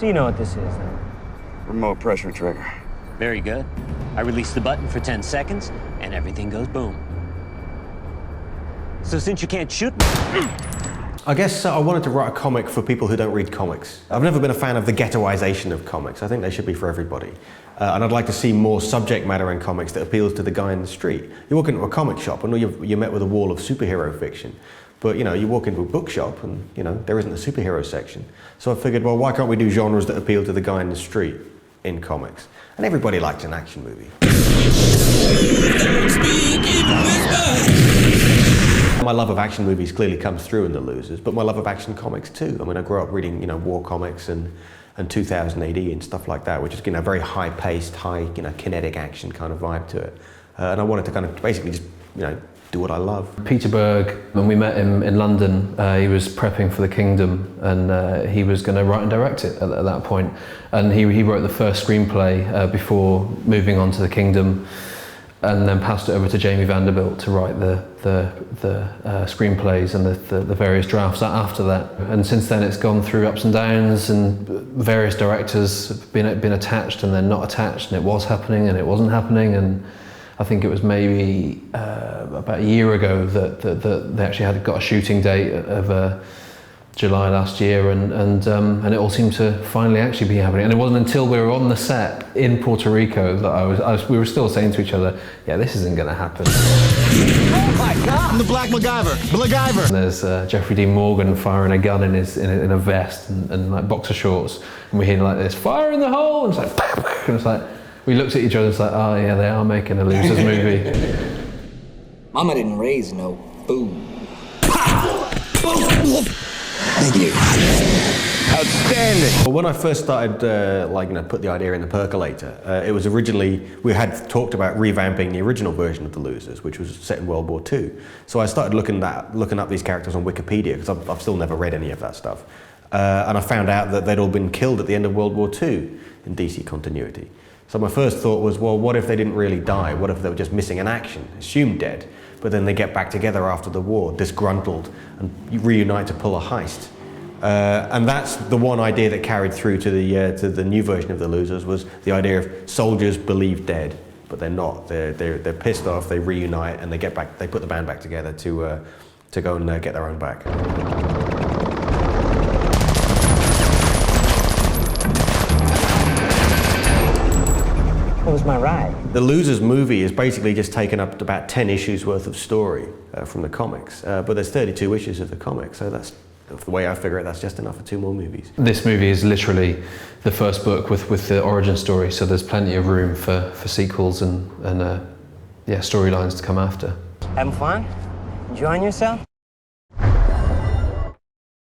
So you know what this is, then? Remote pressure trigger. Very good. I release the button for 10 seconds, and everything goes boom. So since you can't shoot me... I guess I wanted to write a comic for people who don't read comics. I've never been a fan of the ghettoization of comics. I think they should be for everybody. And I'd like to see more subject matter in comics that appeals to the guy in the street. You walk into a comic shop and you're met with a wall of superhero fiction. But you know, you walk into a bookshop and you know, there isn't a superhero section. So I figured, well, why can't we do genres that appeal to the guy in the street in comics? And everybody likes an action movie. My love of action movies clearly comes through in The Losers, but my love of action comics too. I mean, I grew up reading, you know, war comics and 2000 AD and stuff like that, which is, you know, very high-paced, you know, kinetic action kind of vibe to it. And I wanted to kind of basically just, you know, do what I love. Peter Berg, when we met him in London, he was prepping for The Kingdom, and he was going to write and direct it at that point. And he wrote the first screenplay before moving on to The Kingdom, and then passed it over to Jamie Vanderbilt to write the screenplays and the various drafts after that. And since then it's gone through ups and downs, and various directors have been attached and then not attached, and it was happening and it wasn't happening. And I think it was maybe about a year ago that they actually got a shooting date of July last year, and it all seemed to finally actually be happening. And it wasn't until we were on the set in Puerto Rico that we were still saying to each other, yeah, this isn't going to happen. Oh my God! I'm the Black MacGyver. There's Jeffrey Dean Morgan firing a gun in a vest and like boxer shorts, and we hear like this, fire in the hole, and it's like, and it's like, we looked at each other and it's like, oh yeah, they are making a Losers movie. Mama didn't raise no fool. Thank you. Outstanding. Well, when I first started, put the idea in the percolator, it was originally, we had talked about revamping the original version of The Losers, which was set in World War II. So I started looking up these characters on Wikipedia, because I've still never read any of that stuff. And I found out that they'd all been killed at the end of World War II in DC continuity. So my first thought was, well, what if they didn't really die? What if they were just missing in action, assumed dead, but then they get back together after the war, disgruntled, and reunite to pull a heist? And that's the one idea that carried through to the new version of The Losers, was the idea of soldiers believed dead, but they're not. They're pissed off, they reunite, and they put the band back together to go and get their own back. What was my ride? The Losers movie is basically just taken up about 10 issues worth of story from the comics, but there's 32 issues of the comics, so that's, the way I figure it, that's just enough for 2 more movies. This movie is literally the first book with the origin story, so there's plenty of room for sequels and storylines to come after. Having fun? Enjoying yourself?